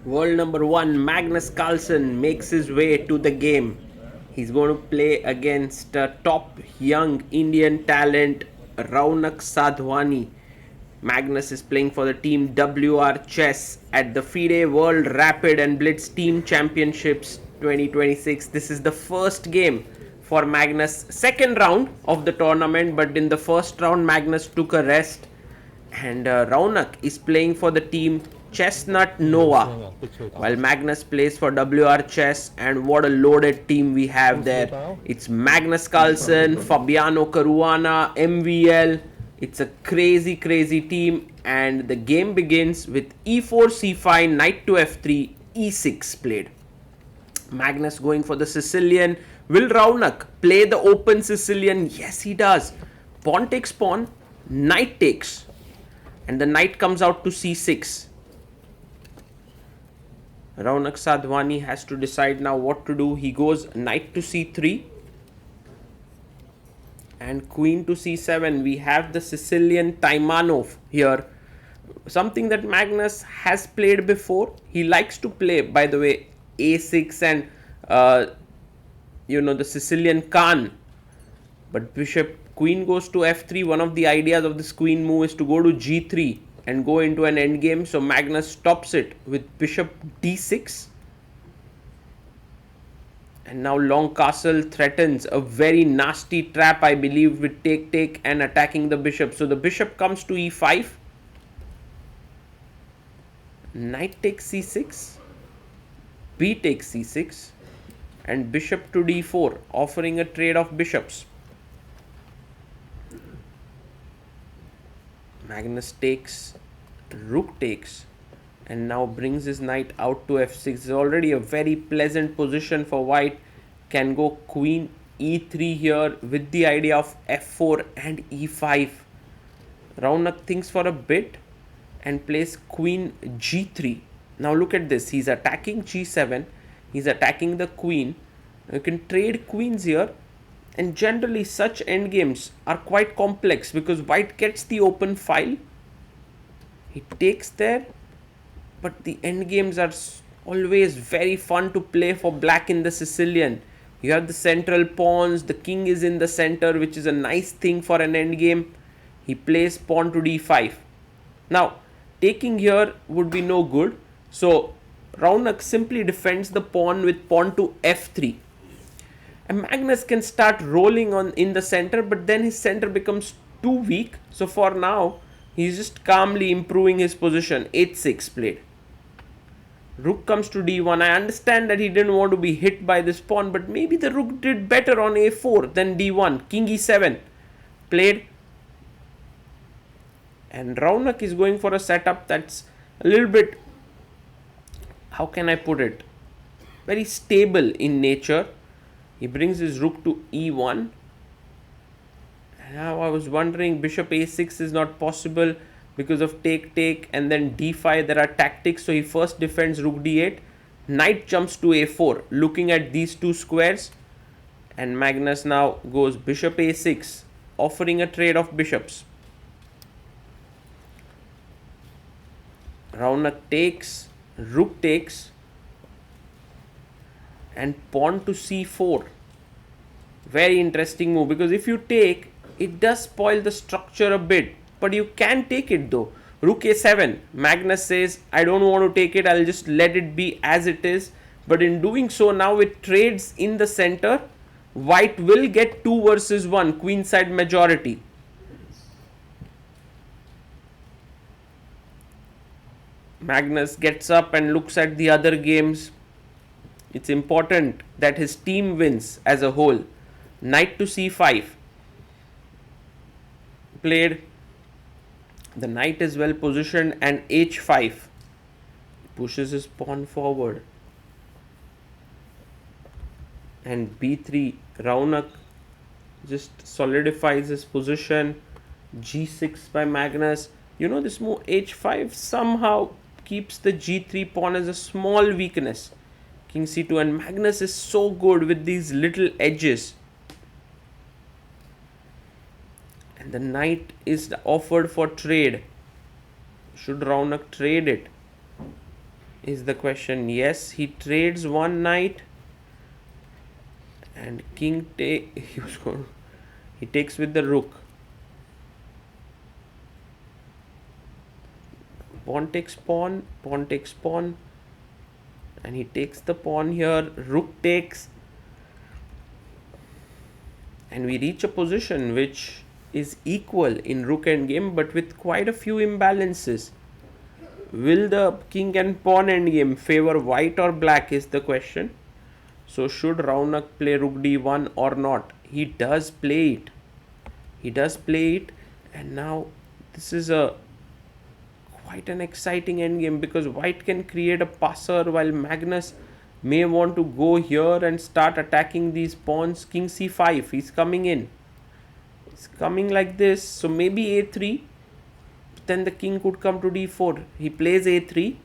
World number 1 Magnus Carlsen makes his way to the game. He's going to play against top young Indian talent Raunak Sadhwani. Magnus is playing for the team WR Chess at the FIDE World Rapid and Blitz Team Championships 2026. This is the first game for Magnus, second round of the tournament, but in the first round Magnus took a rest, and Raunak is playing for the team Chessnut Nova, while Magnus plays for WR Chess. And what a loaded team we have there. It's Magnus Carlsen, Fabiano Caruana, MVL. It's a crazy team, and the game begins with e4, c5, knight to f3, e6 played. Magnus going for the Sicilian. Will Raunak play the open Sicilian? Yes, he does. Pawn takes pawn, knight takes, and the knight comes out to c6. Raunak Sadhwani has to decide now what to do. He goes knight to c3 and queen to c7. We have the Sicilian Taimanov here, something that Magnus has played before. He likes to play, by the way, a6 and the Sicilian Khan. But bishop queen goes to f3. One of the ideas of this queen move is to go to g3 and go into an endgame. So Magnus stops it with bishop d6. And now long castle threatens a very nasty trap, I believe, with take and attacking the bishop. So the bishop comes to e5. Knight takes c6. B takes c6. And bishop to d4, offering a trade of bishops. Magnus takes, rook takes, and now brings his knight out to f6. It's already a very pleasant position for white. Can go queen e3 here with the idea of f4 and e5. Raunak thinks for a bit and plays queen g3. Now look at this. He's attacking g7. He's attacking the queen. You can trade queens here, and generally such endgames are quite complex because white gets the open file. He takes there, but the endgames are always very fun to play for black in the Sicilian. You have the central pawns, the king is in the center, which is a nice thing for an endgame. He plays pawn to d5. Now, taking here would be no good. So, Raunak simply defends the pawn with pawn to f3. And Magnus can start rolling on in the center, but then his center becomes too weak. So for now, he's just calmly improving his position. h6 played. Rook comes to d1. I understand that he didn't want to be hit by this pawn, but maybe the rook did better on a4 than d1. King e7 played. And Raunak is going for a setup that's a little bit, how can I put it, very stable in nature. He brings his rook to e1. Now I was wondering, bishop a6 is not possible because of take and then d5. There are tactics. So he first defends rook d8. Knight jumps to a4, looking at these two squares. And Magnus now goes bishop a6, offering a trade of bishops. Raunak takes, rook takes, and pawn to c4. Very interesting move, because if you take, it does spoil the structure a bit, but you can take it though. Rook a7. Magnus says, I don't want to take it, I'll just let it be as it is. But in doing so, now with trades in the center, white will get 2 versus 1 queenside majority. Magnus gets up and looks at the other games. It's important that his team wins as a whole. Knight to c5 played. The knight is well positioned, and h5 pushes his pawn forward. And b3, Raunak just solidifies his position. g6 by Magnus. This move h5 somehow keeps the g3 pawn as a small weakness. King c2, and Magnus is so good with these little edges. And the knight is offered for trade. Should Raunak trade it? is the question. Yes, he trades one knight and king he takes with the rook. Pawn takes pawn, pawn takes pawn, and he takes the pawn here. Rook takes, and we reach a position which is equal in rook endgame, but with quite a few imbalances. Will the king and pawn endgame favor white or black is the question. So should Raunak play rook d1 or not? He does play it. He does play it, and now this is a quite an exciting endgame because white can create a passer while Magnus may want to go here and start attacking these pawns. King c5, he's coming in. He's coming like this, so maybe a3. Then the king could come to d4. He plays a3.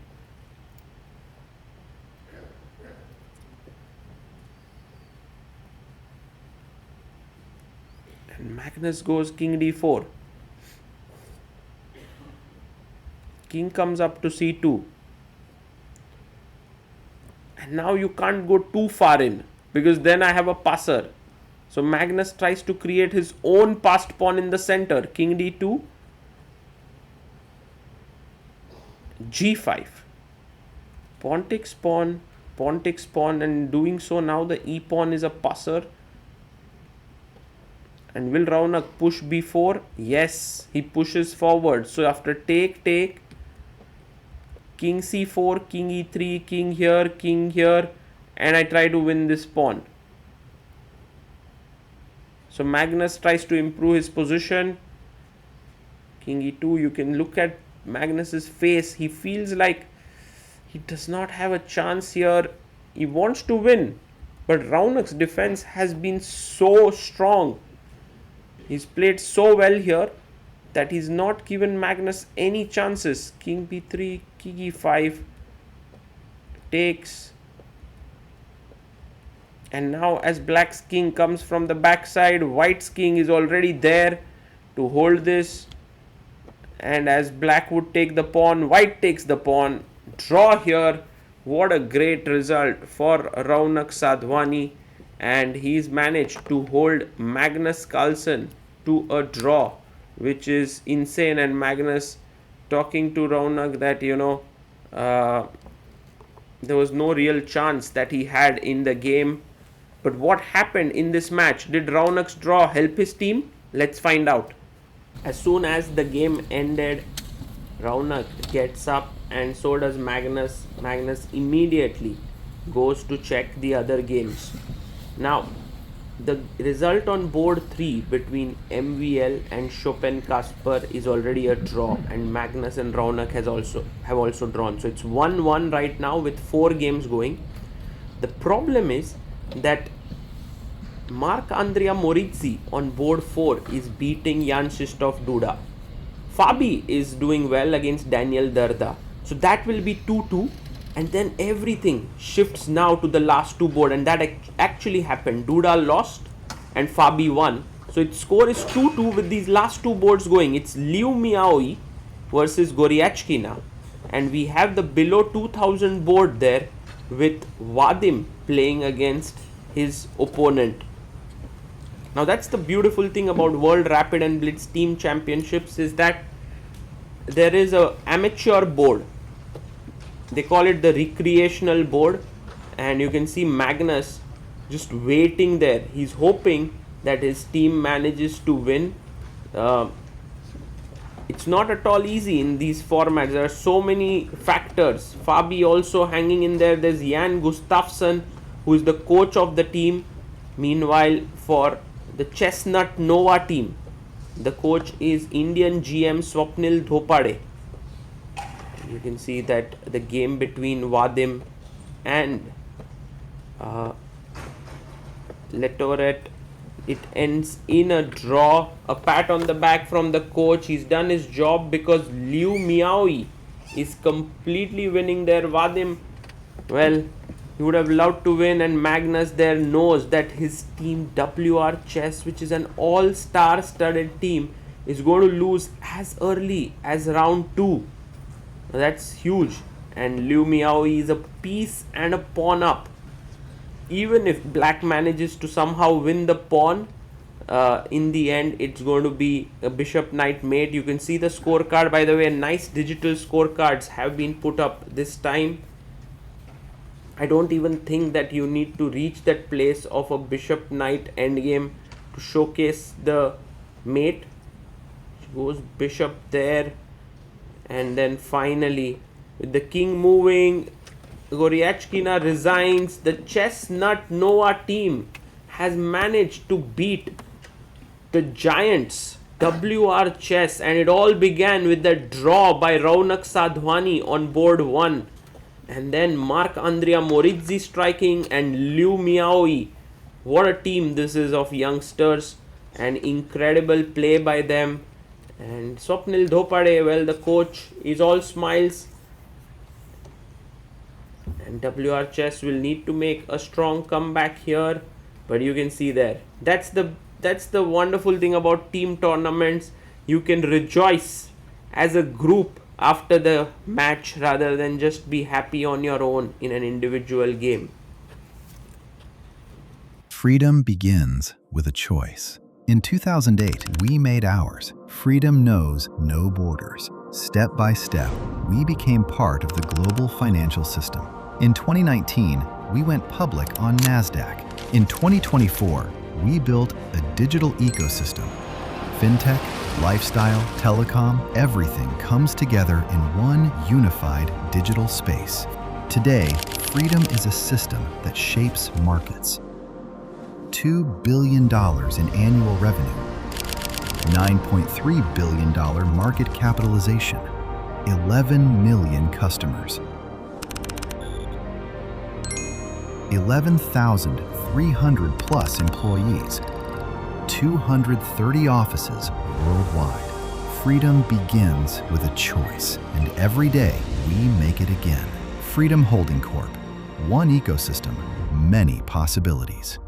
And Magnus goes king d4. King comes up to c2. And now you can't go too far in because then I have a passer. So Magnus tries to create his own passed pawn in the center. King d2. g5. Pawn takes pawn. Pawn takes pawn, and doing so now the e pawn is a passer. And will Raunak push b4? Yes, he pushes forward. So after take, king c4, king e3, king here, and I try to win this pawn. So Magnus tries to improve his position. King e2, you can look at Magnus's face. He feels like he does not have a chance here. He wants to win, but Raunak's defense has been so strong. He's played so well here that he's not given Magnus any chances. King b3, king e5, takes. And now as black's king comes from the backside, white's king is already there to hold this. And as black would take the pawn, white takes the pawn. Draw here. What a great result for Raunak Sadhwani. And he's managed to hold Magnus Carlsen to a draw, which is insane. And Magnus talking to Raunak that, there was no real chance that he had in the game. But what happened in this match? Did Raunak's draw help his team? Let's find out. As soon as the game ended, Raunak gets up and so does Magnus. Magnus immediately goes to check the other games. Now, the result on board 3 between MVL and Chopin Kasper is already a draw, and Magnus and Raunak have also drawn. So it's 1-1 right now with 4 games going. The problem is that Marc-Andrea Morizzi on board 4 is beating Jan Krzysztof Duda. Fabi is doing well against Daniel Darda. So that will be 2-2, and then everything shifts now to the last 2 board, and that actually happened. Duda lost and Fabi won. So its score is 2-2 with these last 2 boards going. It's Liu Miaoi versus Goryachki now. And we have the below 2000 board there with Vadim playing against his opponent. Now that's the beautiful thing about World Rapid and Blitz Team Championships, is that there is a amateur board. They call it the recreational board, and you can see Magnus just waiting there. He's hoping that his team manages to win. It's not at all easy in these formats. There are so many factors. Fabi also hanging in there. There's Jan Gustafsson, who is the coach of the team. Meanwhile, for the Chessnut Nova team, the coach is Indian GM Swapnil Dhopade. You can see that the game between Vadim and Letoret, it ends in a draw. A pat on the back from the coach. He's done his job because Liu Miaoi is completely winning there. Vadim, well, he would have loved to win, and Magnus there knows that his team WR Chess, which is an all-star studded team, is going to lose as early as round 2. That's huge. and Liu Miaoyi is a piece and a pawn up. Even if black manages to somehow win the pawn, in the end it's going to be a bishop knight mate. You can see the scorecard, by the way. Nice digital scorecards have been put up this time. I don't even think that you need to reach that place of a bishop knight endgame to showcase the mate. Goes bishop there, and then finally with the king moving, Goryachkina resigns. The Chessnut Nova team has managed to beat the giants WR Chess, and it all began with the draw by Raunak Sadhwani on board 1, and then Marc-Andrea Morizzi striking and Liu Miaoyi. What a team this is of youngsters, and incredible play by them. And Swapnil Dhopade, well, the coach is all smiles, and WR Chess will need to make a strong comeback here. But you can see there, that's the wonderful thing about team tournaments. You can rejoice as a group after the match rather than just be happy on your own in an individual game. Freedom begins with a choice. In 2008, we made ours. Freedom knows no borders. Step by step, we became part of the global financial system. In 2019, we went public on NASDAQ. In 2024, we built a digital ecosystem. Fintech, lifestyle, telecom, everything comes together in one unified digital space. Today, freedom is a system that shapes markets. $2 billion in annual revenue, $9.3 billion market capitalization, 11 million customers, 11,300 plus employees, 230 offices worldwide. Freedom begins with a choice, and every day we make it again. Freedom Holding Corp. One ecosystem, many possibilities.